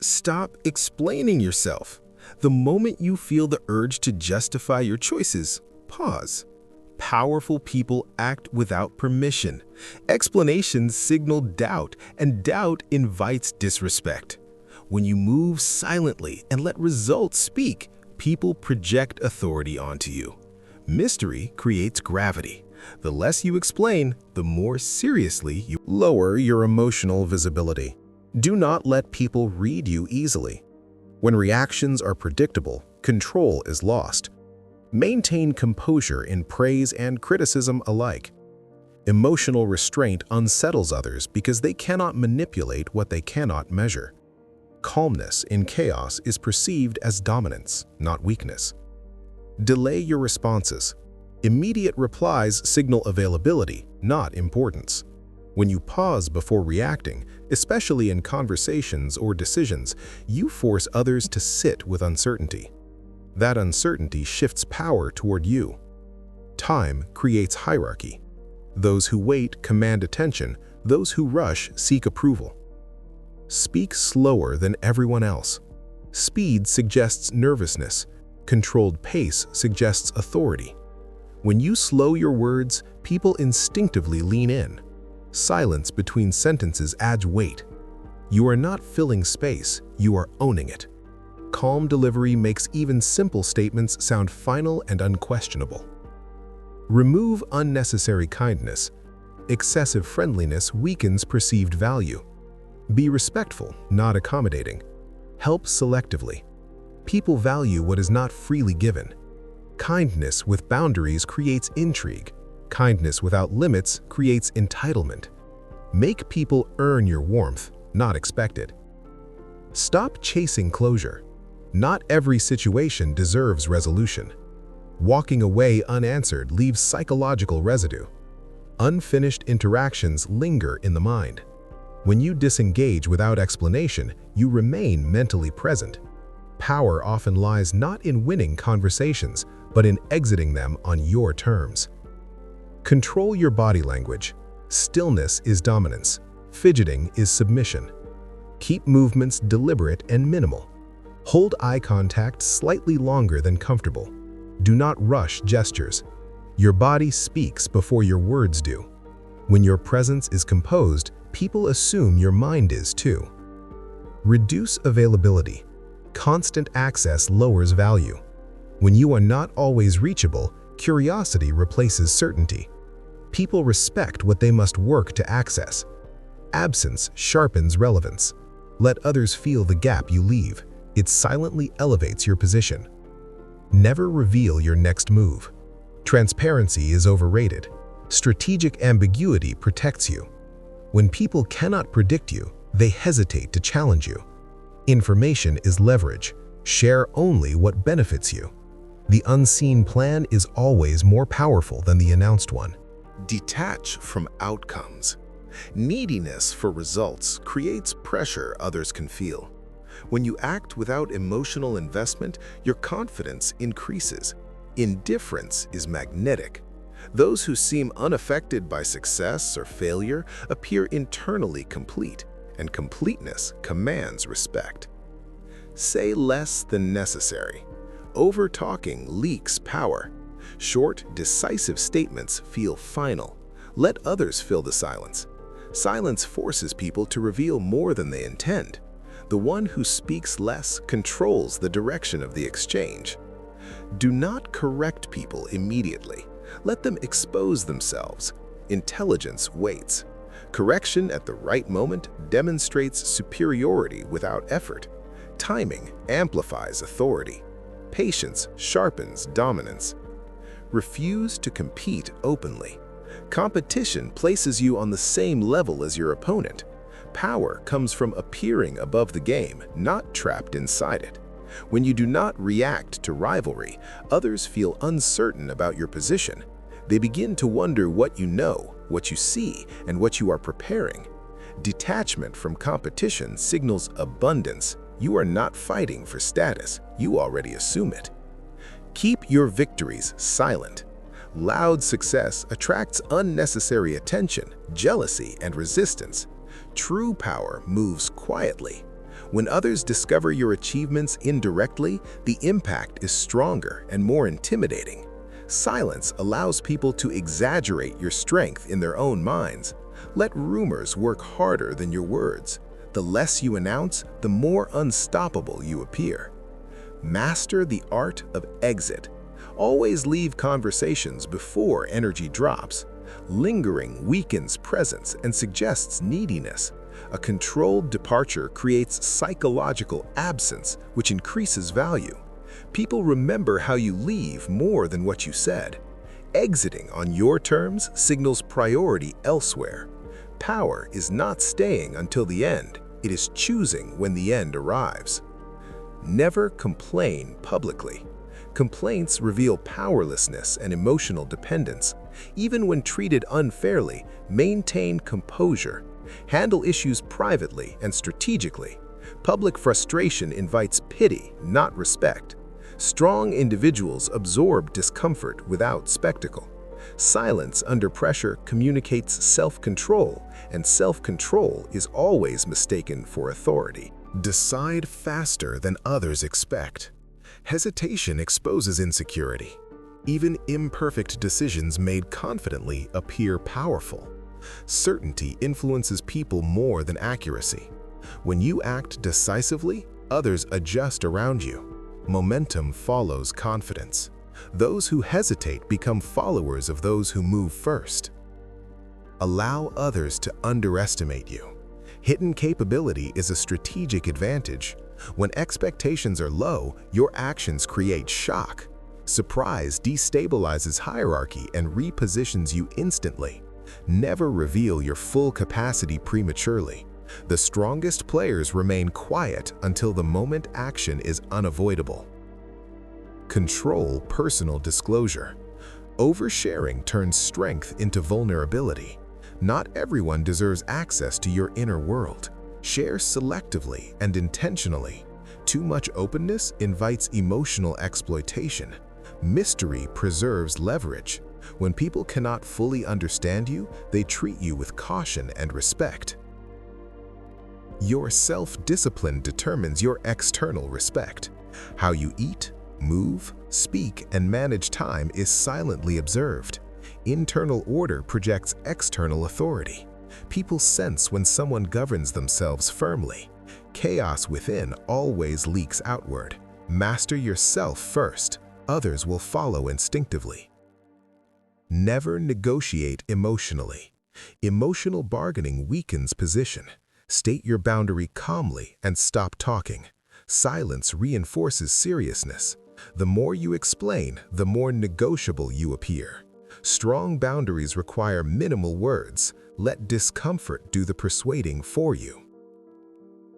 Stop explaining yourself. The moment you feel the urge to justify your choices, pause. Powerful people act without permission. Explanations signal doubt, and doubt invites disrespect. When you move silently and let results speak, people project authority onto you. Mystery creates gravity. The less you explain, the more seriously you lower your emotional visibility. Do not let people read you easily. When reactions are predictable, control is lost. Maintain composure in praise and criticism alike. Emotional restraint unsettles others because they cannot manipulate what they cannot measure. Calmness in chaos is perceived as dominance, not weakness. Delay your responses. Immediate replies signal availability, not importance. When you pause before reacting, especially in conversations or decisions, you force others to sit with uncertainty. That uncertainty shifts power toward you. Time creates hierarchy. Those who wait command attention, those who rush seek approval. Speak slower than everyone else. Speed suggests nervousness. Controlled pace suggests authority. When you slow your words, people instinctively lean in. Silence between sentences adds weight. You are not filling space, you are owning it. Calm delivery makes even simple statements sound final and unquestionable. Remove unnecessary kindness. Excessive friendliness weakens perceived value. Be respectful, not accommodating. Help selectively. People value what is not freely given. Kindness with boundaries creates intrigue. Kindness without limits creates entitlement. Make people earn your warmth, not expect it. Stop chasing closure. Not every situation deserves resolution. Walking away unanswered leaves psychological residue. Unfinished interactions linger in the mind. When you disengage without explanation, you remain mentally present. Power often lies not in winning conversations, but in exiting them on your terms. Control your body language. Stillness is dominance. Fidgeting is submission. Keep movements deliberate and minimal. Hold eye contact slightly longer than comfortable. Do not rush gestures. Your body speaks before your words do. When your presence is composed, people assume your mind is too. Reduce availability. Constant access lowers value. When you are not always reachable, curiosity replaces certainty. People respect what they must work to access. Absence sharpens relevance. Let others feel the gap you leave. It silently elevates your position. Never reveal your next move. Transparency is overrated. Strategic ambiguity protects you. When people cannot predict you, they hesitate to challenge you. Information is leverage. Share only what benefits you. The unseen plan is always more powerful than the announced one. Detach from outcomes. Neediness for results creates pressure others can feel. When you act without emotional investment, your confidence increases. Indifference is magnetic. Those who seem unaffected by success or failure appear internally complete, and completeness commands respect. Say less than necessary. Over-talking leaks power. Short, decisive statements feel final. Let others fill the silence. Silence forces people to reveal more than they intend. The one who speaks less controls the direction of the exchange. Do not correct people immediately. Let them expose themselves. Intelligence waits. Correction at the right moment demonstrates superiority without effort. Timing amplifies authority. Patience sharpens dominance. Refuse to compete openly. Competition places you on the same level as your opponent. Power comes from appearing above the game, not trapped inside it. When you do not react to rivalry, others feel uncertain about your position. They begin to wonder what you know, what you see, and what you are preparing. Detachment from competition signals abundance. You are not fighting for status, you already assume it. Keep your victories silent. Loud success attracts unnecessary attention, jealousy, and resistance. True power moves quietly. When others discover your achievements indirectly, the impact is stronger and more intimidating. Silence allows people to exaggerate your strength in their own minds. Let rumors work harder than your words. The less you announce, the more unstoppable you appear. Master the art of exit. Always leave conversations before energy drops. Lingering weakens presence and suggests neediness. A controlled departure creates psychological absence, which increases value. People remember how you leave more than what you said. Exiting on your terms signals priority elsewhere. Power is not staying until the end, it is choosing when the end arrives. Never complain publicly. Complaints reveal powerlessness and emotional dependence. Even when treated unfairly, maintain composure. Handle issues privately and strategically. Public frustration invites pity, not respect. Strong individuals absorb discomfort without spectacle. Silence under pressure communicates self-control, and self-control is always mistaken for authority. Decide faster than others expect. Hesitation exposes insecurity. Even imperfect decisions made confidently appear powerful. Certainty influences people more than accuracy. When you act decisively, others adjust around you. Momentum follows confidence. Those who hesitate become followers of those who move first. Allow others to underestimate you. Hidden capability is a strategic advantage. When expectations are low, your actions create shock. Surprise destabilizes hierarchy and repositions you instantly. Never reveal your full capacity prematurely. The strongest players remain quiet until the moment action is unavoidable. Control personal disclosure. Oversharing turns strength into vulnerability. Not everyone deserves access to your inner world. Share selectively and intentionally. Too much openness invites emotional exploitation. Mystery preserves leverage. When people cannot fully understand you, they treat you with caution and respect. Your self-discipline determines your external respect. How you eat, move, speak, and manage time is silently observed. Internal order projects external authority. People sense when someone governs themselves firmly. Chaos within always leaks outward. Master yourself first. Others will follow instinctively. Never negotiate emotionally. Emotional bargaining weakens position. State your boundary calmly and stop talking. Silence reinforces seriousness. The more you explain, the more negotiable you appear. Strong boundaries require minimal words. Let discomfort do the persuading for you.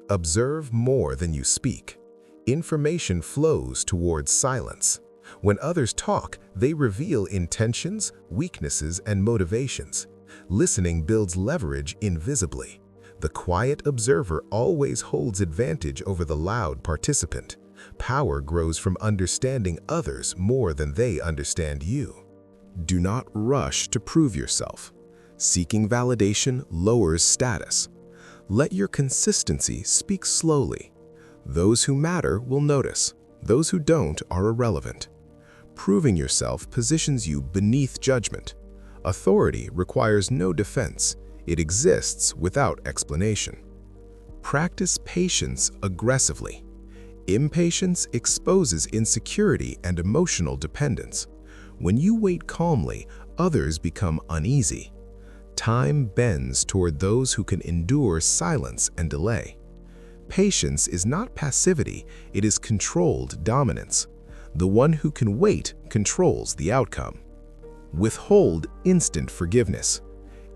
Observe more than you speak. Information flows towards silence. When others talk, they reveal intentions, weaknesses, and motivations. Listening builds leverage invisibly. The quiet observer always holds advantage over the loud participant. Power grows from understanding others more than they understand you. Do not rush to prove yourself. Seeking validation lowers status. Let your consistency speak slowly. Those who matter will notice. Those who don't are irrelevant. Proving yourself positions you beneath judgment. Authority requires no defense. It exists without explanation. Practice patience aggressively. Impatience exposes insecurity and emotional dependence. When you wait calmly, others become uneasy. Time bends toward those who can endure silence and delay. Patience is not passivity, it is controlled dominance. The one who can wait controls the outcome. Withhold instant forgiveness.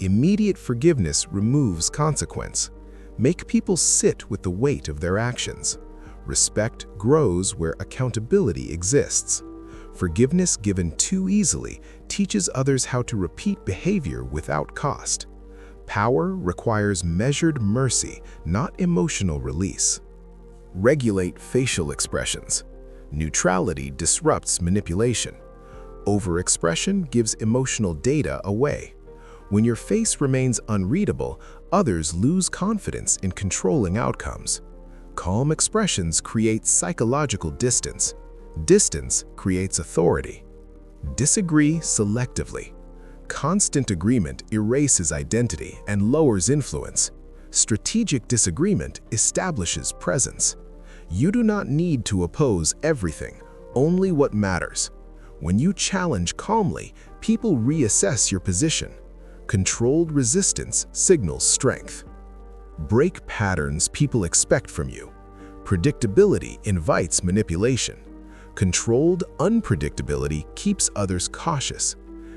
Immediate forgiveness removes consequence. Make people sit with the weight of their actions. Respect grows where accountability exists. Forgiveness given too easily teaches others how to repeat behavior without cost. Power requires measured mercy, not emotional release. Regulate facial expressions. Neutrality disrupts manipulation. Overexpression gives emotional data away. When your face remains unreadable, others lose confidence in controlling outcomes. Calm expressions create psychological distance. Distance creates authority. Disagree selectively. Constant agreement erases identity and lowers influence. Strategic disagreement establishes presence. You do not need to oppose everything, only what matters. When you challenge calmly, people reassess your position. Controlled resistance signals strength. Break patterns people expect from you. Predictability invites manipulation. Controlled unpredictability keeps others cautious.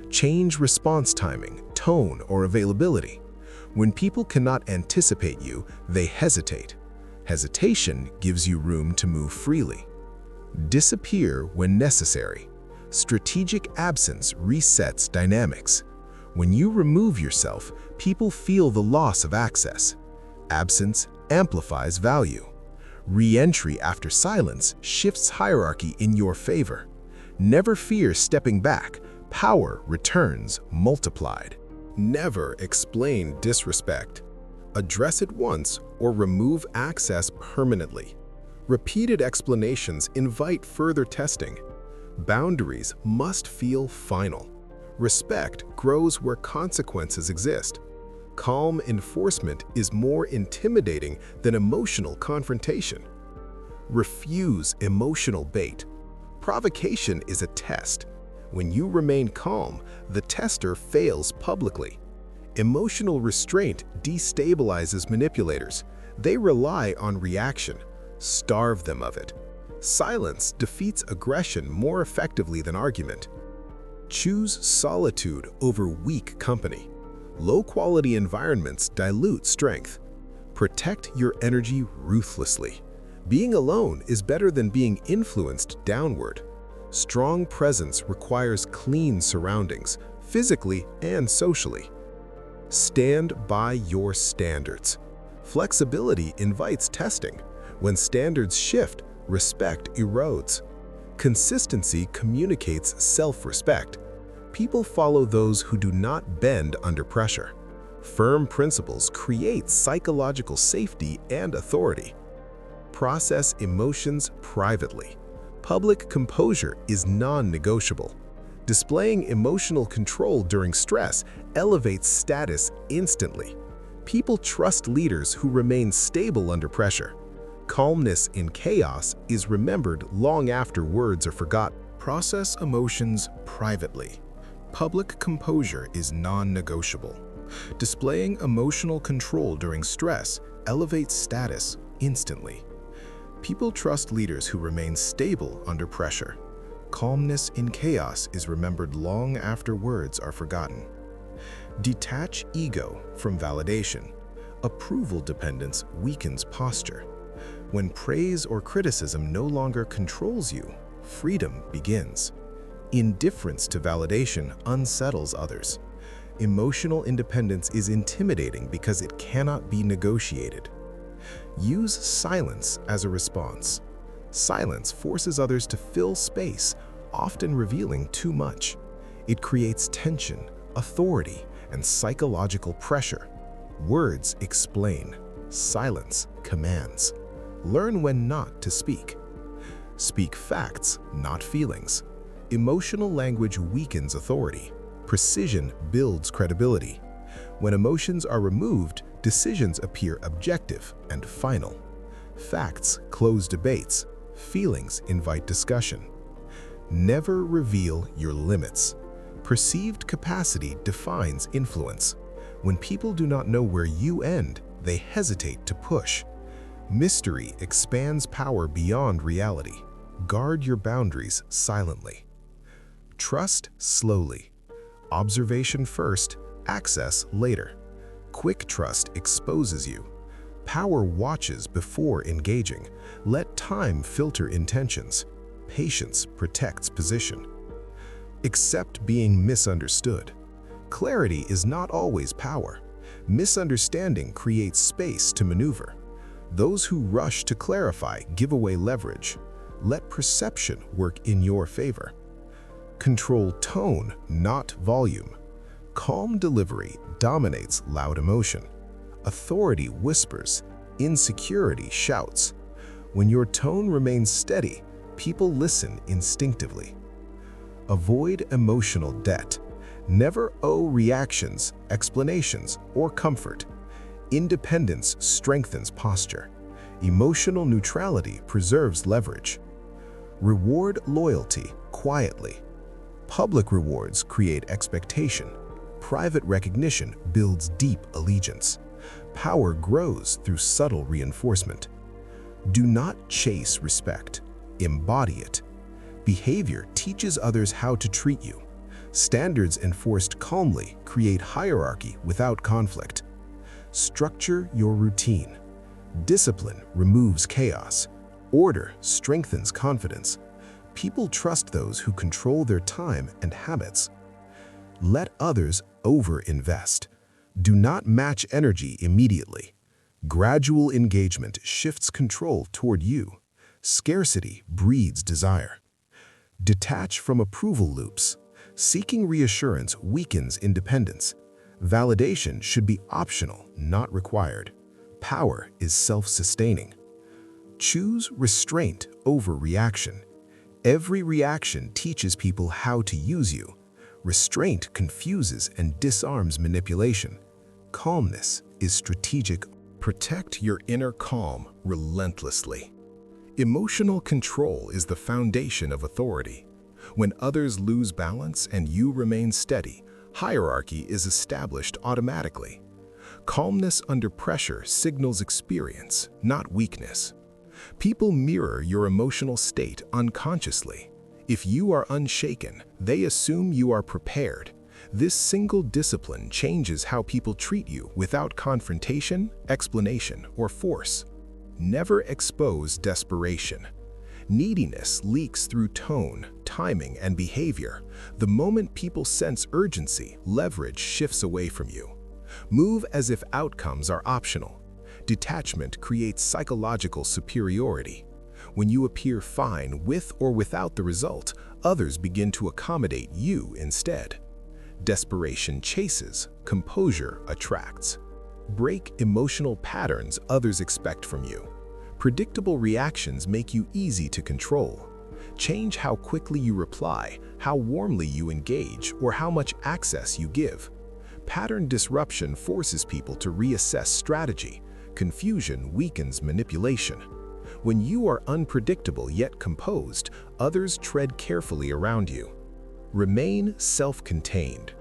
Change response timing, tone, or availability. When people cannot anticipate you, they hesitate. Hesitation gives you room to move freely. Disappear when necessary. Strategic absence resets dynamics. When you remove yourself, people feel the loss of access. Absence amplifies value. Re-entry after silence shifts hierarchy in your favor. Never fear stepping back. Power returns multiplied. Never explain disrespect. Address it once or remove access permanently. Repeated explanations invite further testing. Boundaries must feel final. Respect grows where consequences exist. Calm enforcement is more intimidating than emotional confrontation. Refuse emotional bait. Provocation is a test. When you remain calm, the tester fails publicly. Emotional restraint destabilizes manipulators. They rely on reaction. Starve them of it. Silence defeats aggression more effectively than argument. Choose solitude over weak company. Low-quality environments dilute strength. Protect your energy ruthlessly. Being alone is better than being influenced downward. Strong presence requires clean surroundings, physically and socially. Stand by your standards. Flexibility invites testing. When standards shift, respect erodes. Consistency communicates self-respect. People follow those who do not bend under pressure. Firm principles create psychological safety and authority. Process emotions privately. Public composure is non-negotiable. Displaying emotional control during stress elevates status instantly. People trust leaders who remain stable under pressure. Calmness in chaos is remembered long after words are forgotten. Process emotions privately. Public composure is non-negotiable. Displaying emotional control during stress elevates status instantly. People trust leaders who remain stable under pressure. Calmness in chaos is remembered long after words are forgotten. Detach ego from validation. Approval dependence weakens posture. When praise or criticism no longer controls you, freedom begins. Indifference to validation unsettles others. Emotional independence is intimidating because it cannot be negotiated. Use silence as a response. Silence forces others to fill space, often revealing too much. It creates tension, authority, and psychological pressure. Words explain. Silence commands. Learn when not to speak. Speak facts, not feelings. Emotional language weakens authority. Precision builds credibility. When emotions are removed, decisions appear objective and final. Facts close debates. Feelings invite discussion. Never reveal your limits. Perceived capacity defines influence. When people do not know where you end, they hesitate to push. Mystery expands power beyond reality. Guard your boundaries silently. Trust slowly. Observation first, access later. Quick trust exposes you. Power watches before engaging. Let time filter intentions. Patience protects position. Accept being misunderstood. Clarity is not always power. Misunderstanding creates space to maneuver. Those who rush to clarify give away leverage. Let perception work in your favor. Control tone, not volume. Calm delivery dominates loud emotion. Authority whispers. Insecurity shouts. When your tone remains steady, people listen instinctively. Avoid emotional debt. Never owe reactions, explanations, or comfort. Independence strengthens posture. Emotional neutrality preserves leverage. Reward loyalty quietly. Public rewards create expectation. Private recognition builds deep allegiance. Power grows through subtle reinforcement. Do not chase respect. Embody it. Behavior teaches others how to treat you. Standards enforced calmly create hierarchy without conflict. Structure your routine. Discipline removes chaos. Order strengthens confidence. People trust those who control their time and habits. Let others over-invest. Do not match energy immediately. Gradual engagement shifts control toward you. Scarcity breeds desire. Detach from approval loops. Seeking reassurance weakens independence. Validation should be optional, not required. Power is self-sustaining. Choose restraint over reaction. Every reaction teaches people how to use you. Restraint confuses and disarms manipulation. Calmness is strategic. Protect your inner calm relentlessly. Emotional control is the foundation of authority. When others lose balance and you remain steady, hierarchy is established automatically. Calmness under pressure signals experience, not weakness. People mirror your emotional state unconsciously. If you are unshaken, they assume you are prepared. This single discipline changes how people treat you without confrontation, explanation, or force. Never expose desperation. Neediness leaks through tone, timing, and behavior. The moment people sense urgency, leverage shifts away from you. Move as if outcomes are optional. Detachment creates psychological superiority. When you appear fine with or without the result, others begin to accommodate you instead. Desperation chases, composure attracts. Break emotional patterns others expect from you. Predictable reactions make you easy to control. Change how quickly you reply, how warmly you engage, or how much access you give. Pattern disruption forces people to reassess strategy. Confusion weakens manipulation. When you are unpredictable yet composed, others tread carefully around you. Remain self-contained.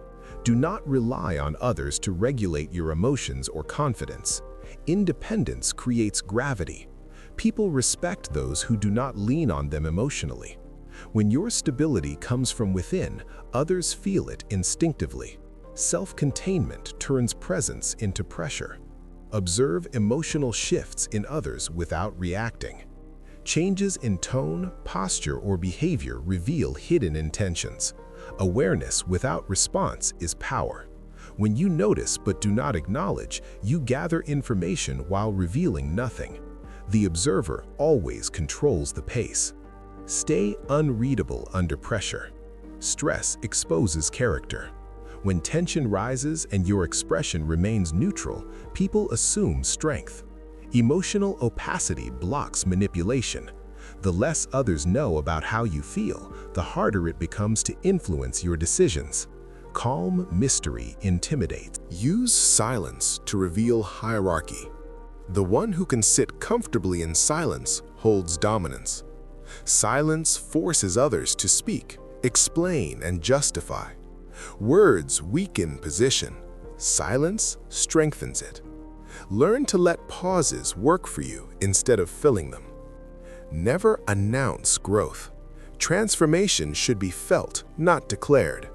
Do not rely on others to regulate your emotions or confidence. Independence creates gravity. People respect those who do not lean on them emotionally. When your stability comes from within, others feel it instinctively. Self-containment turns presence into pressure. Observe emotional shifts in others without reacting. Changes in tone, posture, or behavior reveal hidden intentions. Awareness without response is power. When you notice but do not acknowledge, you gather information while revealing nothing. The observer always controls the pace. Stay unreadable under pressure. Stress exposes character. When tension rises and your expression remains neutral, people assume strength. Emotional opacity blocks manipulation. The less others know about how you feel, the harder it becomes to influence your decisions. Calm mystery intimidates. Use silence to reveal hierarchy. The one who can sit comfortably in silence holds dominance. Silence forces others to speak, explain, and justify. Words weaken position. Silence strengthens it. Learn to let pauses work for you instead of filling them. Never announce growth. Transformation should be felt, not declared.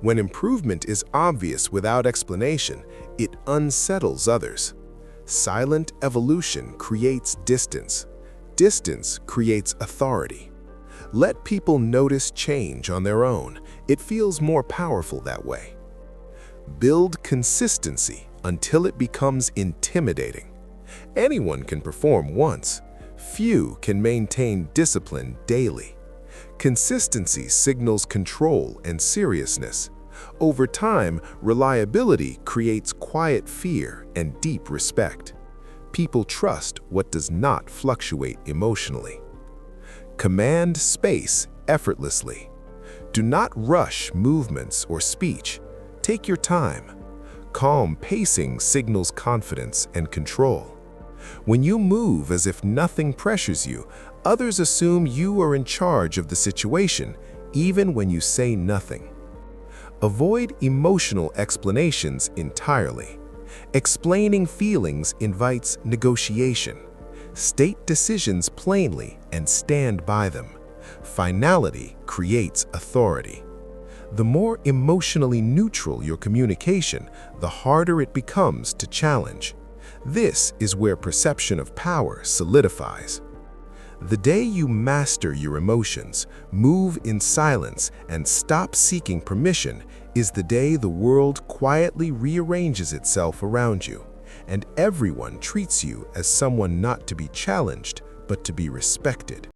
When improvement is obvious without explanation, it unsettles others. Silent evolution creates distance. Distance creates authority. Let people notice change on their own. It feels more powerful that way. Build consistency until it becomes intimidating. Anyone can perform once. Few can maintain discipline daily. Consistency signals control and seriousness. Over time, reliability creates quiet fear and deep respect. People trust what does not fluctuate emotionally. Command space effortlessly. Do not rush movements or speech. Take your time. Calm pacing signals confidence and control. When you move as if nothing pressures you, others assume you are in charge of the situation, even when you say nothing. Avoid emotional explanations entirely. Explaining feelings invites negotiation. State decisions plainly and stand by them. Finality creates authority. The more emotionally neutral your communication, the harder it becomes to challenge. This is where perception of power solidifies. The day you master your emotions, move in silence, and stop seeking permission is the day the world quietly rearranges itself around you, and everyone treats you as someone not to be challenged, but to be respected.